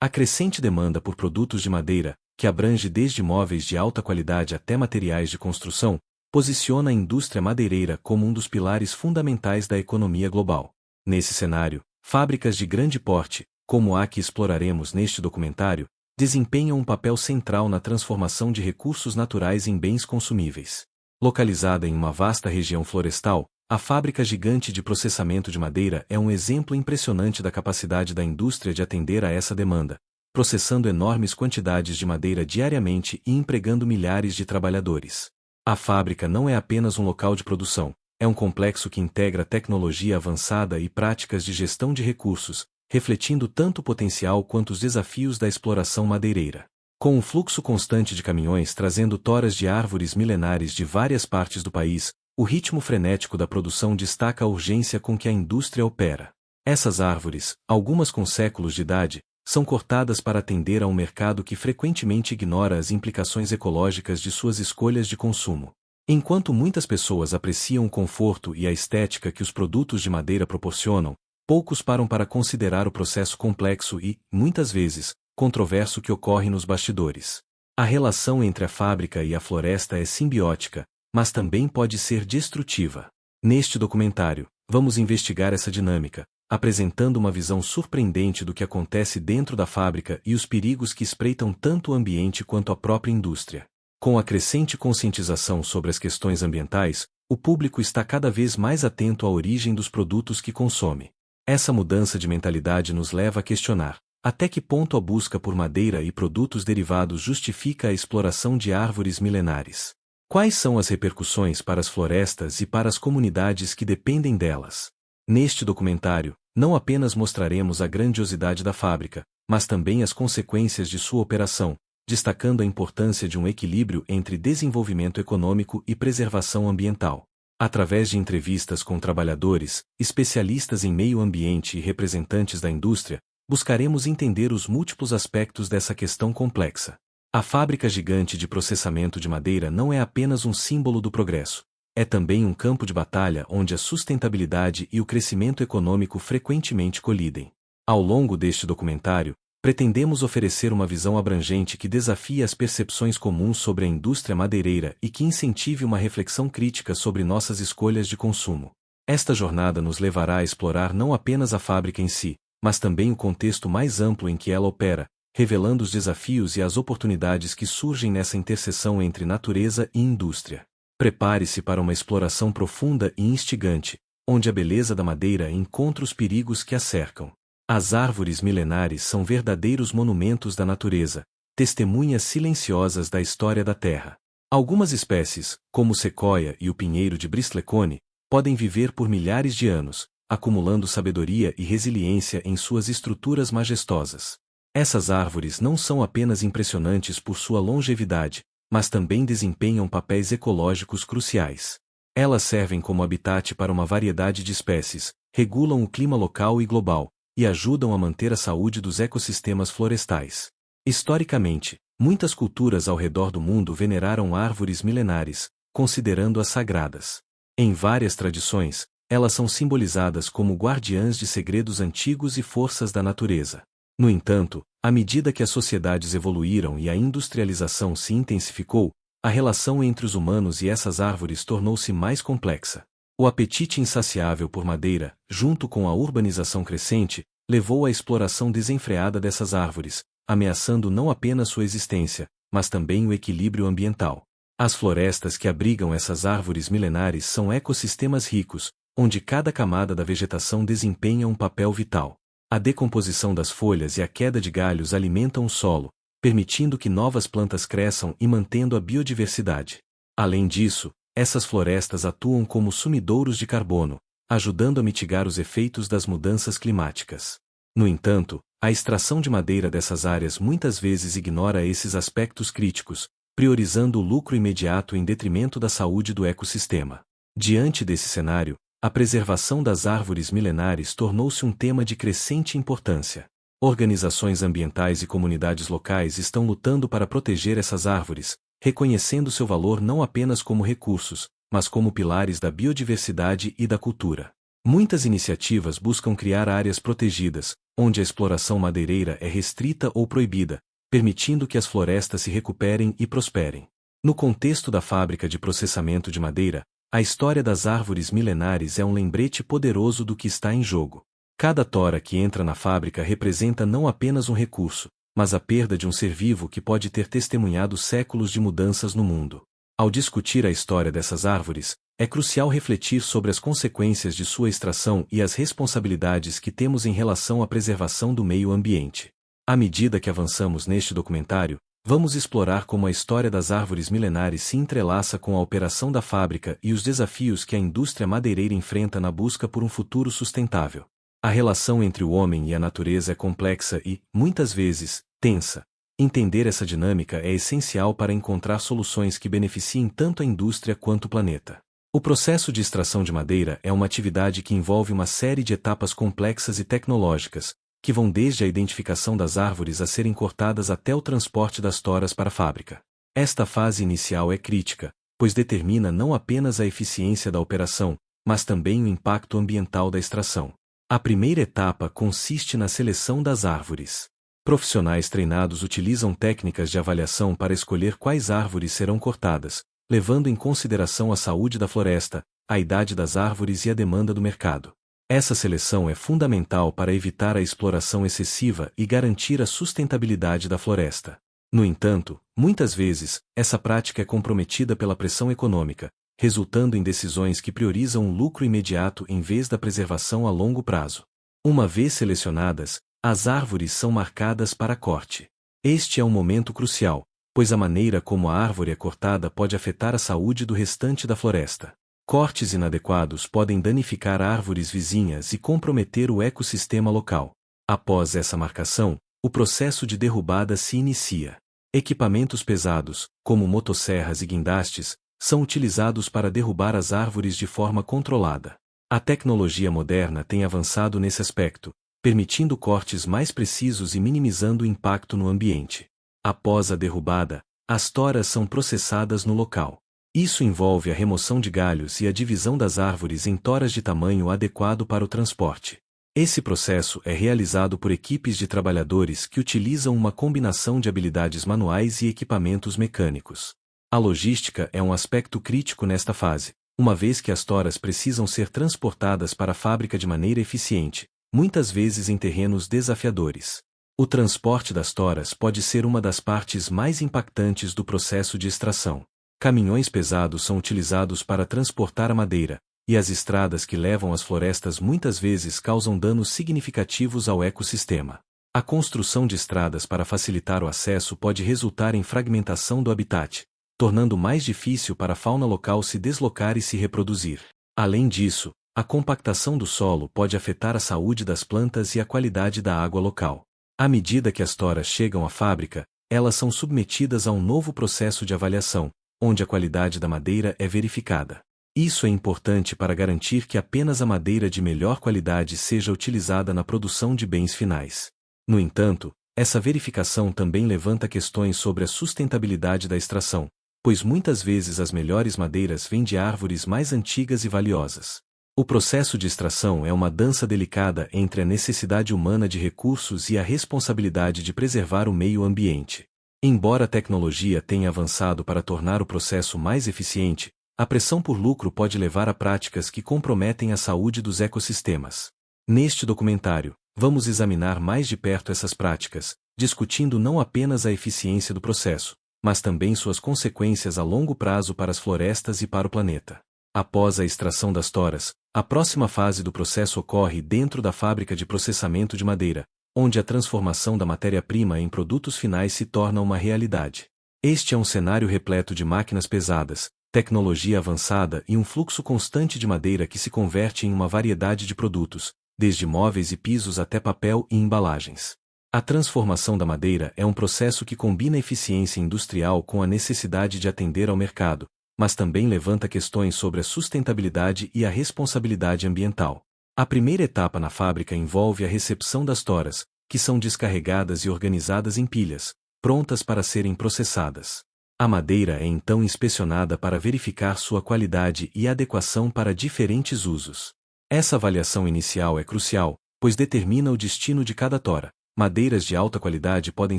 A crescente demanda por produtos de madeira, que abrange desde móveis de alta qualidade até materiais de construção, posiciona a indústria madeireira como um dos pilares fundamentais da economia global. Nesse cenário, fábricas de grande porte, como a que exploraremos neste documentário, desempenham um papel central na transformação de recursos naturais em bens consumíveis. Localizada em uma vasta região florestal, a fábrica gigante de processamento de madeira é um exemplo impressionante da capacidade da indústria de atender a essa demanda, processando enormes quantidades de madeira diariamente e empregando milhares de trabalhadores. A fábrica não é apenas um local de produção, é um complexo que integra tecnologia avançada e práticas de gestão de recursos, refletindo tanto o potencial quanto os desafios da exploração madeireira. Com um fluxo constante de caminhões trazendo toras de árvores milenares de várias partes do país, o ritmo frenético da produção destaca a urgência com que a indústria opera. Essas árvores, algumas com séculos de idade, são cortadas para atender a um mercado que frequentemente ignora as implicações ecológicas de suas escolhas de consumo. Enquanto muitas pessoas apreciam o conforto e a estética que os produtos de madeira proporcionam, poucos param para considerar o processo complexo e, muitas vezes, controverso que ocorre nos bastidores. A relação entre a fábrica e a floresta é simbiótica, mas também pode ser destrutiva. Neste documentário, vamos investigar essa dinâmica, apresentando uma visão surpreendente do que acontece dentro da fábrica e os perigos que espreitam tanto o ambiente quanto a própria indústria. Com a crescente conscientização sobre as questões ambientais, o público está cada vez mais atento à origem dos produtos que consome. Essa mudança de mentalidade nos leva a questionar: até que ponto a busca por madeira e produtos derivados justifica a exploração de árvores milenares? Quais são as repercussões para as florestas e para as comunidades que dependem delas? Neste documentário, não apenas mostraremos a grandiosidade da fábrica, mas também as consequências de sua operação, destacando a importância de um equilíbrio entre desenvolvimento econômico e preservação ambiental. Através de entrevistas com trabalhadores, especialistas em meio ambiente e representantes da indústria, buscaremos entender os múltiplos aspectos dessa questão complexa. A fábrica gigante de processamento de madeira não é apenas um símbolo do progresso, é também um campo de batalha onde a sustentabilidade e o crescimento econômico frequentemente colidem. Ao longo deste documentário, pretendemos oferecer uma visão abrangente que desafie as percepções comuns sobre a indústria madeireira e que incentive uma reflexão crítica sobre nossas escolhas de consumo. Esta jornada nos levará a explorar não apenas a fábrica em si, mas também o contexto mais amplo em que ela opera, revelando os desafios e as oportunidades que surgem nessa interseção entre natureza e indústria. Prepare-se para uma exploração profunda e instigante, onde a beleza da madeira encontra os perigos que a cercam. As árvores milenares são verdadeiros monumentos da natureza, testemunhas silenciosas da história da Terra. Algumas espécies, como o sequoia e o pinheiro de Bristlecone, podem viver por milhares de anos, acumulando sabedoria e resiliência em suas estruturas majestosas. Essas árvores não são apenas impressionantes por sua longevidade, mas também desempenham papéis ecológicos cruciais. Elas servem como habitat para uma variedade de espécies, regulam o clima local e global, e ajudam a manter a saúde dos ecossistemas florestais. Historicamente, muitas culturas ao redor do mundo veneraram árvores milenares, considerando-as sagradas. Em várias tradições, elas são simbolizadas como guardiãs de segredos antigos e forças da natureza. No entanto, à medida que as sociedades evoluíram e a industrialização se intensificou, a relação entre os humanos e essas árvores tornou-se mais complexa. O apetite insaciável por madeira, junto com a urbanização crescente, levou à exploração desenfreada dessas árvores, ameaçando não apenas sua existência, mas também o equilíbrio ambiental. As florestas que abrigam essas árvores milenares são ecossistemas ricos, onde cada camada da vegetação desempenha um papel vital. A decomposição das folhas e a queda de galhos alimentam o solo, permitindo que novas plantas cresçam e mantendo a biodiversidade. Além disso, essas florestas atuam como sumidouros de carbono, ajudando a mitigar os efeitos das mudanças climáticas. No entanto, a extração de madeira dessas áreas muitas vezes ignora esses aspectos críticos, priorizando o lucro imediato em detrimento da saúde do ecossistema. Diante desse cenário, a preservação das árvores milenares tornou-se um tema de crescente importância. Organizações ambientais e comunidades locais estão lutando para proteger essas árvores, reconhecendo seu valor não apenas como recursos, mas como pilares da biodiversidade e da cultura. Muitas iniciativas buscam criar áreas protegidas, onde a exploração madeireira é restrita ou proibida, permitindo que as florestas se recuperem e prosperem. No contexto da fábrica de processamento de madeira, a história das árvores milenares é um lembrete poderoso do que está em jogo. Cada tora que entra na fábrica representa não apenas um recurso, mas a perda de um ser vivo que pode ter testemunhado séculos de mudanças no mundo. Ao discutir a história dessas árvores, é crucial refletir sobre as consequências de sua extração e as responsabilidades que temos em relação à preservação do meio ambiente. À medida que avançamos neste documentário, vamos explorar como a história das árvores milenares se entrelaça com a operação da fábrica e os desafios que a indústria madeireira enfrenta na busca por um futuro sustentável. A relação entre o homem e a natureza é complexa e, muitas vezes, tensa. Entender essa dinâmica é essencial para encontrar soluções que beneficiem tanto a indústria quanto o planeta. O processo de extração de madeira é uma atividade que envolve uma série de etapas complexas e tecnológicas, que vão desde a identificação das árvores a serem cortadas até o transporte das toras para a fábrica. Esta fase inicial é crítica, pois determina não apenas a eficiência da operação, mas também o impacto ambiental da extração. A primeira etapa consiste na seleção das árvores. Profissionais treinados utilizam técnicas de avaliação para escolher quais árvores serão cortadas, levando em consideração a saúde da floresta, a idade das árvores e a demanda do mercado. Essa seleção é fundamental para evitar a exploração excessiva e garantir a sustentabilidade da floresta. No entanto, muitas vezes, essa prática é comprometida pela pressão econômica, resultando em decisões que priorizam o lucro imediato em vez da preservação a longo prazo. Uma vez selecionadas, as árvores são marcadas para corte. Este é um momento crucial, pois a maneira como a árvore é cortada pode afetar a saúde do restante da floresta. Cortes inadequados podem danificar árvores vizinhas e comprometer o ecossistema local. Após essa marcação, o processo de derrubada se inicia. Equipamentos pesados, como motosserras e guindastes, são utilizados para derrubar as árvores de forma controlada. A tecnologia moderna tem avançado nesse aspecto, permitindo cortes mais precisos e minimizando o impacto no ambiente. Após a derrubada, as toras são processadas no local. Isso envolve a remoção de galhos e a divisão das árvores em toras de tamanho adequado para o transporte. Esse processo é realizado por equipes de trabalhadores que utilizam uma combinação de habilidades manuais e equipamentos mecânicos. A logística é um aspecto crítico nesta fase, uma vez que as toras precisam ser transportadas para a fábrica de maneira eficiente, muitas vezes em terrenos desafiadores. O transporte das toras pode ser uma das partes mais impactantes do processo de extração. Caminhões pesados são utilizados para transportar a madeira, e as estradas que levam às florestas muitas vezes causam danos significativos ao ecossistema. A construção de estradas para facilitar o acesso pode resultar em fragmentação do habitat, tornando mais difícil para a fauna local se deslocar e se reproduzir. Além disso, a compactação do solo pode afetar a saúde das plantas e a qualidade da água local. À medida que as toras chegam à fábrica, elas são submetidas a um novo processo de avaliação, onde a qualidade da madeira é verificada. Isso é importante para garantir que apenas a madeira de melhor qualidade seja utilizada na produção de bens finais. No entanto, essa verificação também levanta questões sobre a sustentabilidade da extração, pois muitas vezes as melhores madeiras vêm de árvores mais antigas e valiosas. O processo de extração é uma dança delicada entre a necessidade humana de recursos e a responsabilidade de preservar o meio ambiente. Embora a tecnologia tenha avançado para tornar o processo mais eficiente, a pressão por lucro pode levar a práticas que comprometem a saúde dos ecossistemas. Neste documentário, vamos examinar mais de perto essas práticas, discutindo não apenas a eficiência do processo, mas também suas consequências a longo prazo para as florestas e para o planeta. Após a extração das toras, a próxima fase do processo ocorre dentro da fábrica de processamento de madeira, onde a transformação da matéria-prima em produtos finais se torna uma realidade. Este é um cenário repleto de máquinas pesadas, tecnologia avançada e um fluxo constante de madeira que se converte em uma variedade de produtos, desde móveis e pisos até papel e embalagens. A transformação da madeira é um processo que combina eficiência industrial com a necessidade de atender ao mercado, mas também levanta questões sobre a sustentabilidade e a responsabilidade ambiental. A primeira etapa na fábrica envolve a recepção das toras, que são descarregadas e organizadas em pilhas, prontas para serem processadas. A madeira é então inspecionada para verificar sua qualidade e adequação para diferentes usos. Essa avaliação inicial é crucial, pois determina o destino de cada tora. Madeiras de alta qualidade podem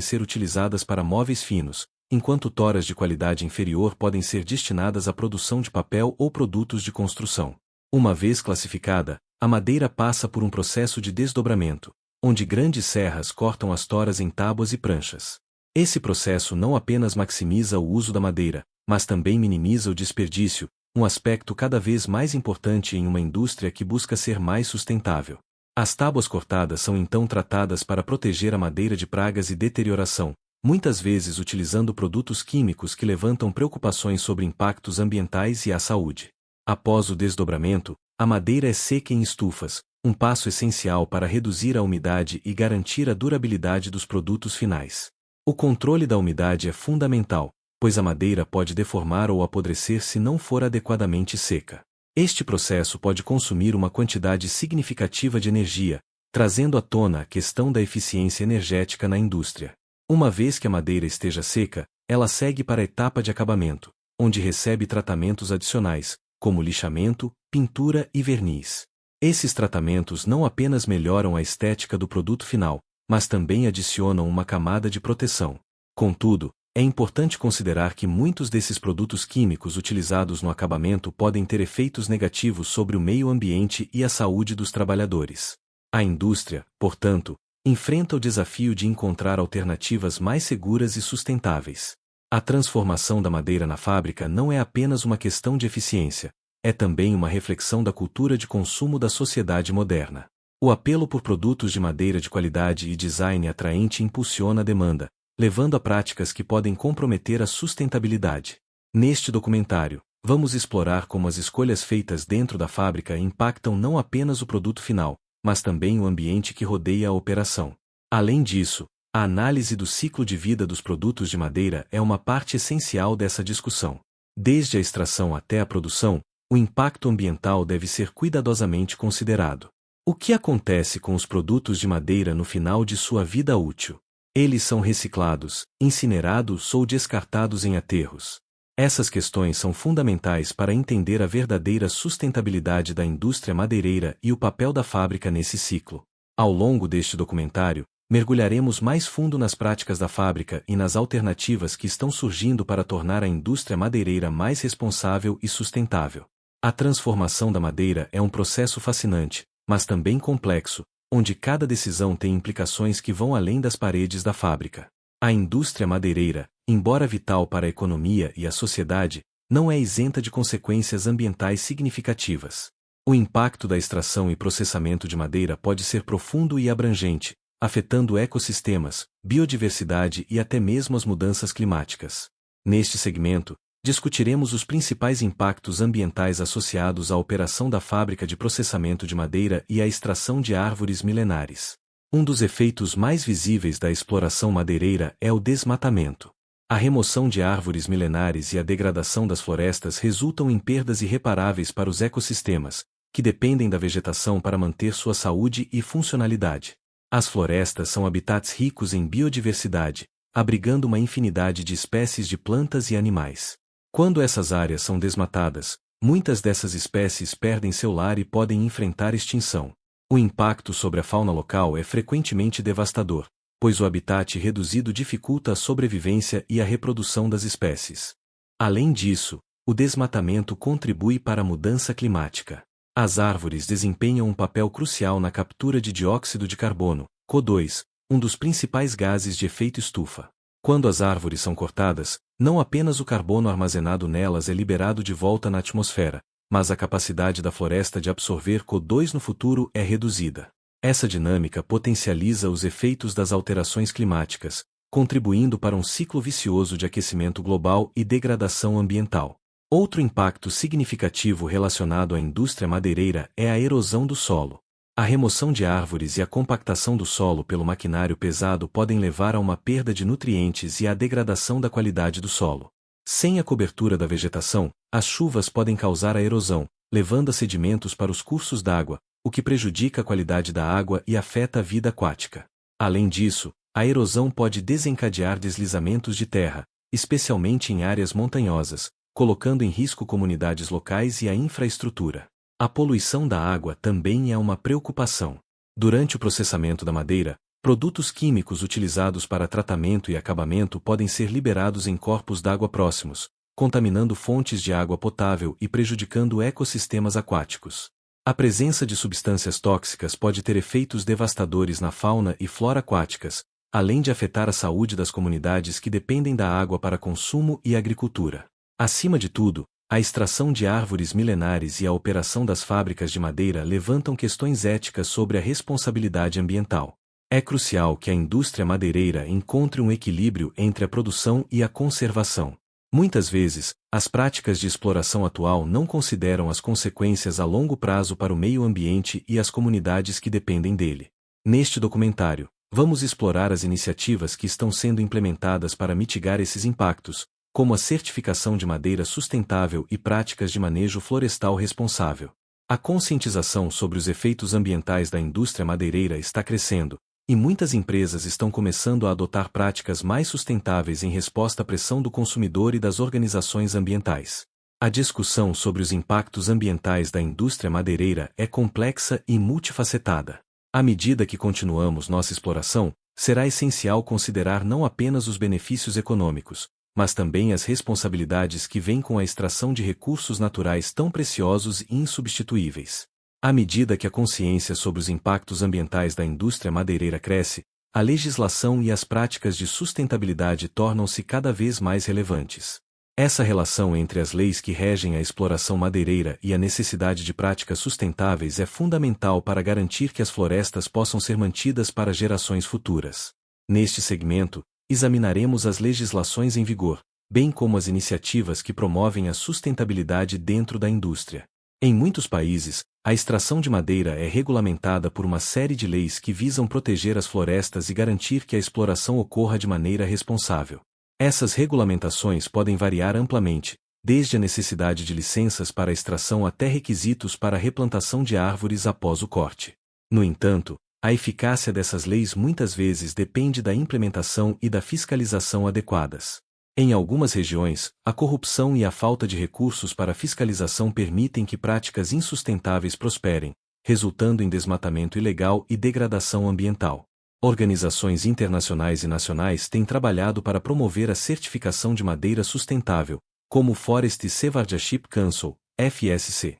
ser utilizadas para móveis finos, enquanto toras de qualidade inferior podem ser destinadas à produção de papel ou produtos de construção. Uma vez classificada, a madeira passa por um processo de desdobramento, onde grandes serras cortam as toras em tábuas e pranchas. Esse processo não apenas maximiza o uso da madeira, mas também minimiza o desperdício, um aspecto cada vez mais importante em uma indústria que busca ser mais sustentável. As tábuas cortadas são então tratadas para proteger a madeira de pragas e deterioração, muitas vezes utilizando produtos químicos que levantam preocupações sobre impactos ambientais e à saúde. Após o desdobramento, a madeira é seca em estufas, um passo essencial para reduzir a umidade e garantir a durabilidade dos produtos finais. O controle da umidade é fundamental, pois a madeira pode deformar ou apodrecer se não for adequadamente seca. Este processo pode consumir uma quantidade significativa de energia, trazendo à tona a questão da eficiência energética na indústria. Uma vez que a madeira esteja seca, ela segue para a etapa de acabamento, onde recebe tratamentos adicionais, como lixamento, pintura e verniz. Esses tratamentos não apenas melhoram a estética do produto final, mas também adicionam uma camada de proteção. Contudo, é importante considerar que muitos desses produtos químicos utilizados no acabamento podem ter efeitos negativos sobre o meio ambiente e a saúde dos trabalhadores. A indústria, portanto, enfrenta o desafio de encontrar alternativas mais seguras e sustentáveis. A transformação da madeira na fábrica não é apenas uma questão de eficiência, é também uma reflexão da cultura de consumo da sociedade moderna. O apelo por produtos de madeira de qualidade e design atraente impulsiona a demanda, levando a práticas que podem comprometer a sustentabilidade. Neste documentário, vamos explorar como as escolhas feitas dentro da fábrica impactam não apenas o produto final, mas também o ambiente que rodeia a operação. Além disso, a análise do ciclo de vida dos produtos de madeira é uma parte essencial dessa discussão. Desde a extração até a produção, o impacto ambiental deve ser cuidadosamente considerado. O que acontece com os produtos de madeira no final de sua vida útil? Eles são reciclados, incinerados ou descartados em aterros. Essas questões são fundamentais para entender a verdadeira sustentabilidade da indústria madeireira e o papel da fábrica nesse ciclo. Ao longo deste documentário, mergulharemos mais fundo nas práticas da fábrica e nas alternativas que estão surgindo para tornar a indústria madeireira mais responsável e sustentável. A transformação da madeira é um processo fascinante, mas também complexo, onde cada decisão tem implicações que vão além das paredes da fábrica. A indústria madeireira, embora vital para a economia e a sociedade, não é isenta de consequências ambientais significativas. O impacto da extração e processamento de madeira pode ser profundo e abrangente, afetando ecossistemas, biodiversidade e até mesmo as mudanças climáticas. Neste segmento, discutiremos os principais impactos ambientais associados à operação da fábrica de processamento de madeira e à extração de árvores milenares. Um dos efeitos mais visíveis da exploração madeireira é o desmatamento. A remoção de árvores milenares e a degradação das florestas resultam em perdas irreparáveis para os ecossistemas, que dependem da vegetação para manter sua saúde e funcionalidade. As florestas são habitats ricos em biodiversidade, abrigando uma infinidade de espécies de plantas e animais. Quando essas áreas são desmatadas, muitas dessas espécies perdem seu lar e podem enfrentar extinção. O impacto sobre a fauna local é frequentemente devastador, pois o habitat reduzido dificulta a sobrevivência e a reprodução das espécies. Além disso, o desmatamento contribui para a mudança climática. As árvores desempenham um papel crucial na captura de dióxido de carbono, CO2, um dos principais gases de efeito estufa. Quando as árvores são cortadas, não apenas o carbono armazenado nelas é liberado de volta na atmosfera, mas a capacidade da floresta de absorver CO2 no futuro é reduzida. Essa dinâmica potencializa os efeitos das alterações climáticas, contribuindo para um ciclo vicioso de aquecimento global e degradação ambiental. Outro impacto significativo relacionado à indústria madeireira é a erosão do solo. A remoção de árvores e a compactação do solo pelo maquinário pesado podem levar a uma perda de nutrientes e à degradação da qualidade do solo. Sem a cobertura da vegetação, as chuvas podem causar a erosão, levando a sedimentos para os cursos d'água, o que prejudica a qualidade da água e afeta a vida aquática. Além disso, a erosão pode desencadear deslizamentos de terra, especialmente em áreas montanhosas, colocando em risco comunidades locais e a infraestrutura. A poluição da água também é uma preocupação. Durante o processamento da madeira, produtos químicos utilizados para tratamento e acabamento podem ser liberados em corpos d'água próximos, contaminando fontes de água potável e prejudicando ecossistemas aquáticos. A presença de substâncias tóxicas pode ter efeitos devastadores na fauna e flora aquáticas, além de afetar a saúde das comunidades que dependem da água para consumo e agricultura. Acima de tudo, a extração de árvores milenares e a operação das fábricas de madeira levantam questões éticas sobre a responsabilidade ambiental. É crucial que a indústria madeireira encontre um equilíbrio entre a produção e a conservação. Muitas vezes, as práticas de exploração atual não consideram as consequências a longo prazo para o meio ambiente e as comunidades que dependem dele. Neste documentário, vamos explorar as iniciativas que estão sendo implementadas para mitigar esses impactos, como a certificação de madeira sustentável e práticas de manejo florestal responsável. A conscientização sobre os efeitos ambientais da indústria madeireira está crescendo, e muitas empresas estão começando a adotar práticas mais sustentáveis em resposta à pressão do consumidor e das organizações ambientais. A discussão sobre os impactos ambientais da indústria madeireira é complexa e multifacetada. À medida que continuamos nossa exploração, será essencial considerar não apenas os benefícios econômicos, mas também as responsabilidades que vêm com a extração de recursos naturais tão preciosos e insubstituíveis. À medida que a consciência sobre os impactos ambientais da indústria madeireira cresce, a legislação e as práticas de sustentabilidade tornam-se cada vez mais relevantes. Essa relação entre as leis que regem a exploração madeireira e a necessidade de práticas sustentáveis é fundamental para garantir que as florestas possam ser mantidas para gerações futuras. Neste segmento, examinaremos as legislações em vigor, bem como as iniciativas que promovem a sustentabilidade dentro da indústria. Em muitos países, a extração de madeira é regulamentada por uma série de leis que visam proteger as florestas e garantir que a exploração ocorra de maneira responsável. Essas regulamentações podem variar amplamente, desde a necessidade de licenças para a extração até requisitos para a replantação de árvores após o corte. No entanto, a eficácia dessas leis muitas vezes depende da implementação e da fiscalização adequadas. Em algumas regiões, a corrupção e a falta de recursos para fiscalização permitem que práticas insustentáveis prosperem, resultando em desmatamento ilegal e degradação ambiental. Organizações internacionais e nacionais têm trabalhado para promover a certificação de madeira sustentável, como o Forest Stewardship Council, FSC.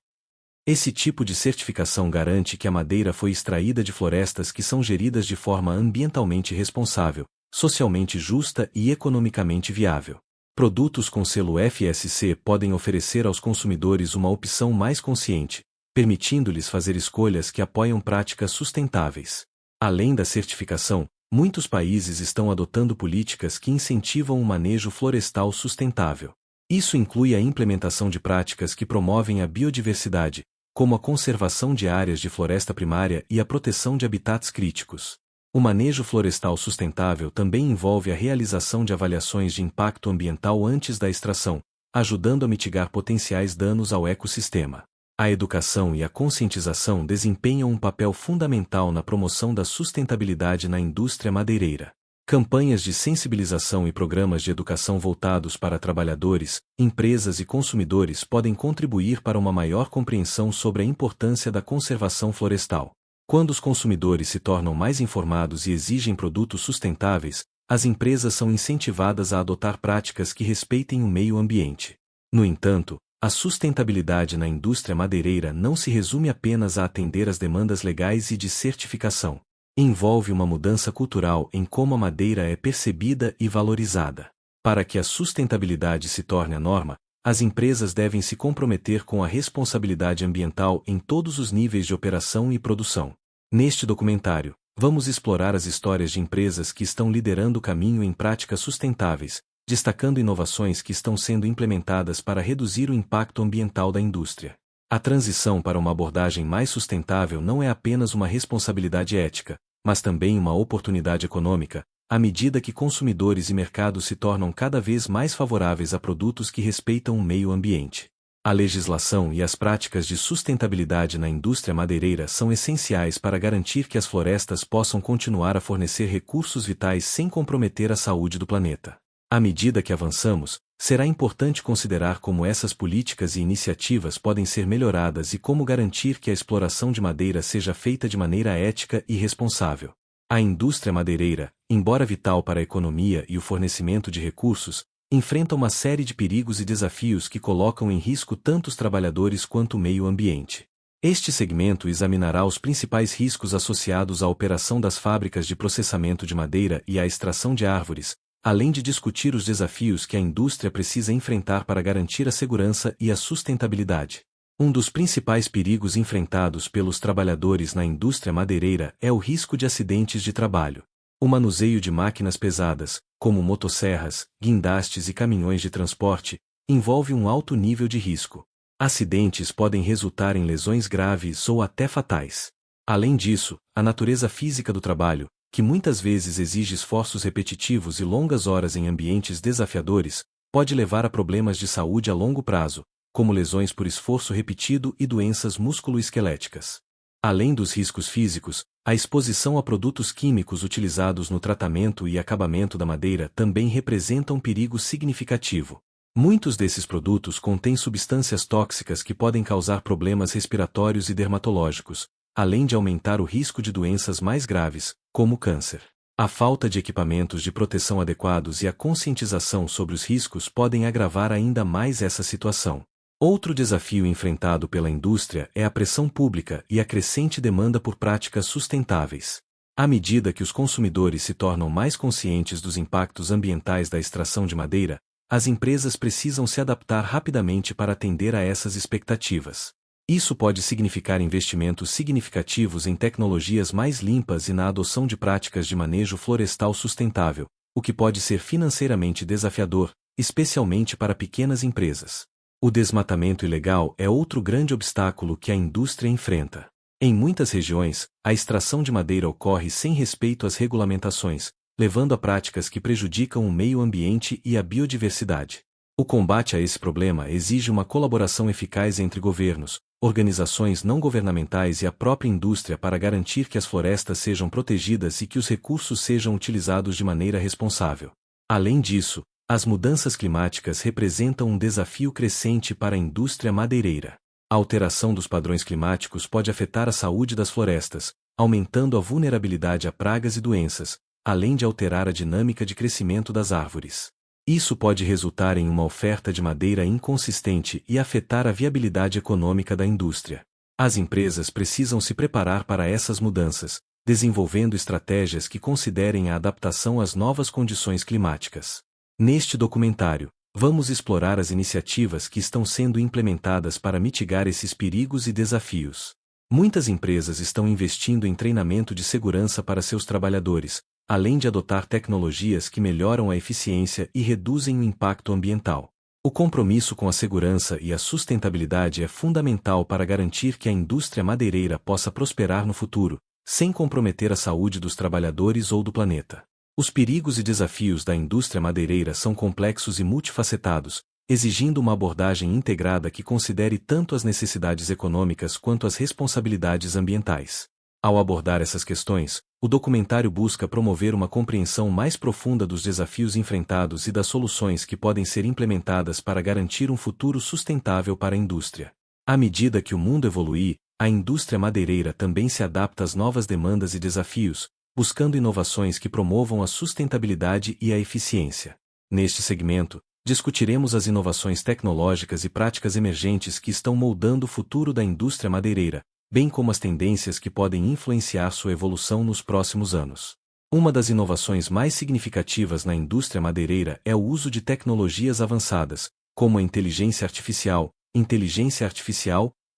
Esse tipo de certificação garante que a madeira foi extraída de florestas que são geridas de forma ambientalmente responsável, socialmente justa e economicamente viável. Produtos com selo FSC podem oferecer aos consumidores uma opção mais consciente, permitindo-lhes fazer escolhas que apoiam práticas sustentáveis. Além da certificação, muitos países estão adotando políticas que incentivam o manejo florestal sustentável. Isso inclui a implementação de práticas que promovem a biodiversidade, como a conservação de áreas de floresta primária e a proteção de habitats críticos. O manejo florestal sustentável também envolve a realização de avaliações de impacto ambiental antes da extração, ajudando a mitigar potenciais danos ao ecossistema. A educação e a conscientização desempenham um papel fundamental na promoção da sustentabilidade na indústria madeireira. Campanhas de sensibilização e programas de educação voltados para trabalhadores, empresas e consumidores podem contribuir para uma maior compreensão sobre a importância da conservação florestal. Quando os consumidores se tornam mais informados e exigem produtos sustentáveis, as empresas são incentivadas a adotar práticas que respeitem o meio ambiente. No entanto, a sustentabilidade na indústria madeireira não se resume apenas a atender às demandas legais e de certificação. Envolve uma mudança cultural em como a madeira é percebida e valorizada. Para que a sustentabilidade se torne a norma, as empresas devem se comprometer com a responsabilidade ambiental em todos os níveis de operação e produção. Neste documentário, vamos explorar as histórias de empresas que estão liderando o caminho em práticas sustentáveis, destacando inovações que estão sendo implementadas para reduzir o impacto ambiental da indústria. A transição para uma abordagem mais sustentável não é apenas uma responsabilidade ética, mas também uma oportunidade econômica, à medida que consumidores e mercados se tornam cada vez mais favoráveis a produtos que respeitam o meio ambiente. A legislação e as práticas de sustentabilidade na indústria madeireira são essenciais para garantir que as florestas possam continuar a fornecer recursos vitais sem comprometer a saúde do planeta. À medida que avançamos, será importante considerar como essas políticas e iniciativas podem ser melhoradas e como garantir que a exploração de madeira seja feita de maneira ética e responsável. A indústria madeireira, embora vital para a economia e o fornecimento de recursos, enfrenta uma série de perigos e desafios que colocam em risco tanto os trabalhadores quanto o meio ambiente. Este segmento examinará os principais riscos associados à operação das fábricas de processamento de madeira e à extração de árvores, além de discutir os desafios que a indústria precisa enfrentar para garantir a segurança e a sustentabilidade. Um dos principais perigos enfrentados pelos trabalhadores na indústria madeireira é o risco de acidentes de trabalho. O manuseio de máquinas pesadas, como motosserras, guindastes e caminhões de transporte, envolve um alto nível de risco. Acidentes podem resultar em lesões graves ou até fatais. Além disso, a natureza física do trabalho, que muitas vezes exige esforços repetitivos e longas horas em ambientes desafiadores, pode levar a problemas de saúde a longo prazo, como lesões por esforço repetido e doenças músculo-esqueléticas. Além dos riscos físicos, a exposição a produtos químicos utilizados no tratamento e acabamento da madeira também representa um perigo significativo. Muitos desses produtos contêm substâncias tóxicas que podem causar problemas respiratórios e dermatológicos, além de aumentar o risco de doenças mais graves, como câncer. A falta de equipamentos de proteção adequados e a conscientização sobre os riscos podem agravar ainda mais essa situação. Outro desafio enfrentado pela indústria é a pressão pública e a crescente demanda por práticas sustentáveis. À medida que os consumidores se tornam mais conscientes dos impactos ambientais da extração de madeira, as empresas precisam se adaptar rapidamente para atender a essas expectativas. Isso pode significar investimentos significativos em tecnologias mais limpas e na adoção de práticas de manejo florestal sustentável, o que pode ser financeiramente desafiador, especialmente para pequenas empresas. O desmatamento ilegal é outro grande obstáculo que a indústria enfrenta. Em muitas regiões, a extração de madeira ocorre sem respeito às regulamentações, levando a práticas que prejudicam o meio ambiente e a biodiversidade. O combate a esse problema exige uma colaboração eficaz entre governos, organizações não governamentais e a própria indústria para garantir que as florestas sejam protegidas e que os recursos sejam utilizados de maneira responsável. Além disso, as mudanças climáticas representam um desafio crescente para a indústria madeireira. A alteração dos padrões climáticos pode afetar a saúde das florestas, aumentando a vulnerabilidade a pragas e doenças, além de alterar a dinâmica de crescimento das árvores. Isso pode resultar em uma oferta de madeira inconsistente e afetar a viabilidade econômica da indústria. As empresas precisam se preparar para essas mudanças, desenvolvendo estratégias que considerem a adaptação às novas condições climáticas. Neste documentário, vamos explorar as iniciativas que estão sendo implementadas para mitigar esses perigos e desafios. Muitas empresas estão investindo em treinamento de segurança para seus trabalhadores, além de adotar tecnologias que melhoram a eficiência e reduzem o impacto ambiental. O compromisso com a segurança e a sustentabilidade é fundamental para garantir que a indústria madeireira possa prosperar no futuro, sem comprometer a saúde dos trabalhadores ou do planeta. Os perigos e desafios da indústria madeireira são complexos e multifacetados, exigindo uma abordagem integrada que considere tanto as necessidades econômicas quanto as responsabilidades ambientais. Ao abordar essas questões, o documentário busca promover uma compreensão mais profunda dos desafios enfrentados e das soluções que podem ser implementadas para garantir um futuro sustentável para a indústria. À medida que o mundo evolui, a indústria madeireira também se adapta às novas demandas e desafios, buscando inovações que promovam a sustentabilidade e a eficiência. Neste segmento, discutiremos as inovações tecnológicas e práticas emergentes que estão moldando o futuro da indústria madeireira, bem como as tendências que podem influenciar sua evolução nos próximos anos. Uma das inovações mais significativas na indústria madeireira é o uso de tecnologias avançadas, como a inteligência artificial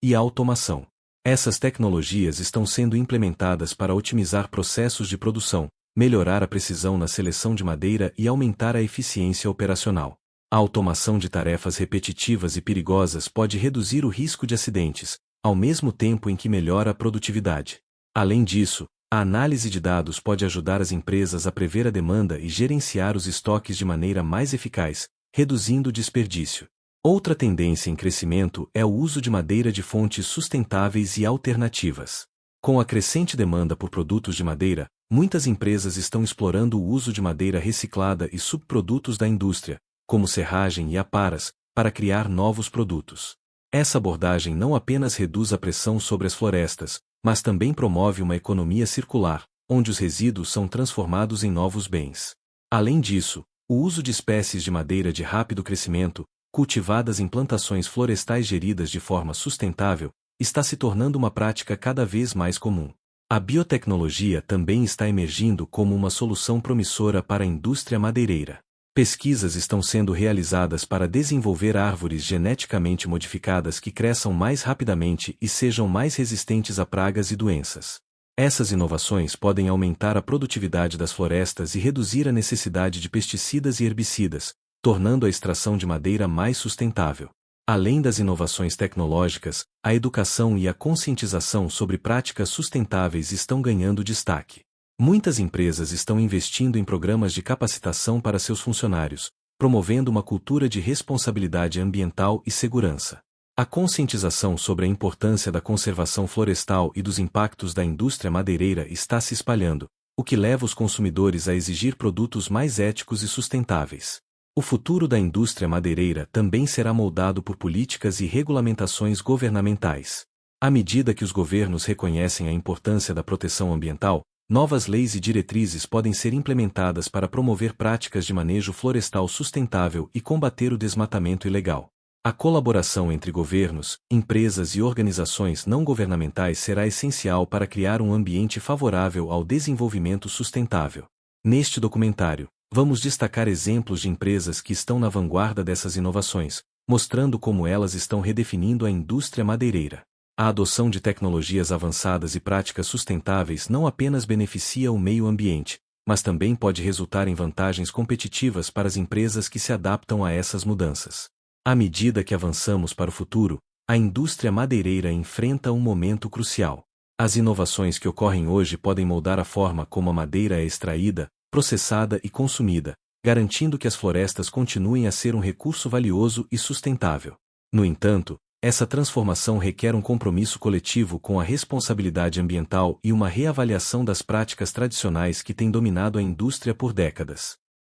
e a automação. Essas tecnologias estão sendo implementadas para otimizar processos de produção, melhorar a precisão na seleção de madeira e aumentar a eficiência operacional. A automação de tarefas repetitivas e perigosas pode reduzir o risco de acidentes, ao mesmo tempo em que melhora a produtividade. Além disso, a análise de dados pode ajudar as empresas a prever a demanda e gerenciar os estoques de maneira mais eficaz, reduzindo o desperdício. Outra tendência em crescimento é o uso de madeira de fontes sustentáveis e alternativas. Com a crescente demanda por produtos de madeira, muitas empresas estão explorando o uso de madeira reciclada e subprodutos da indústria, como serragem e aparas, para criar novos produtos. Essa abordagem não apenas reduz a pressão sobre as florestas, mas também promove uma economia circular, onde os resíduos são transformados em novos bens. Além disso, o uso de espécies de madeira de rápido crescimento, cultivadas em plantações florestais geridas de forma sustentável, está se tornando uma prática cada vez mais comum. A biotecnologia também está emergindo como uma solução promissora para a indústria madeireira. Pesquisas estão sendo realizadas para desenvolver árvores geneticamente modificadas que cresçam mais rapidamente e sejam mais resistentes a pragas e doenças. Essas inovações podem aumentar a produtividade das florestas e reduzir a necessidade de pesticidas e herbicidas, tornando a extração de madeira mais sustentável. Além das inovações tecnológicas, a educação e a conscientização sobre práticas sustentáveis estão ganhando destaque. Muitas empresas estão investindo em programas de capacitação para seus funcionários, promovendo uma cultura de responsabilidade ambiental e segurança. A conscientização sobre a importância da conservação florestal e dos impactos da indústria madeireira está se espalhando, o que leva os consumidores a exigir produtos mais éticos e sustentáveis. O futuro da indústria madeireira também será moldado por políticas e regulamentações governamentais. À medida que os governos reconhecem a importância da proteção ambiental, novas leis e diretrizes podem ser implementadas para promover práticas de manejo florestal sustentável e combater o desmatamento ilegal. A colaboração entre governos, empresas e organizações não governamentais será essencial para criar um ambiente favorável ao desenvolvimento sustentável. Neste documentário, vamos destacar exemplos de empresas que estão na vanguarda dessas inovações, mostrando como elas estão redefinindo a indústria madeireira. A adoção de tecnologias avançadas e práticas sustentáveis não apenas beneficia o meio ambiente, mas também pode resultar em vantagens competitivas para as empresas que se adaptam a essas mudanças. À medida que avançamos para o futuro, a indústria madeireira enfrenta um momento crucial. As inovações que ocorrem hoje podem moldar a forma como a madeira é extraída, processada e consumida, garantindo que as florestas continuem a ser um recurso valioso e sustentável. No entanto, essa transformação requer um compromisso coletivo com a responsabilidade ambiental e uma reavaliação das práticas tradicionais que têm dominado a indústria por décadas.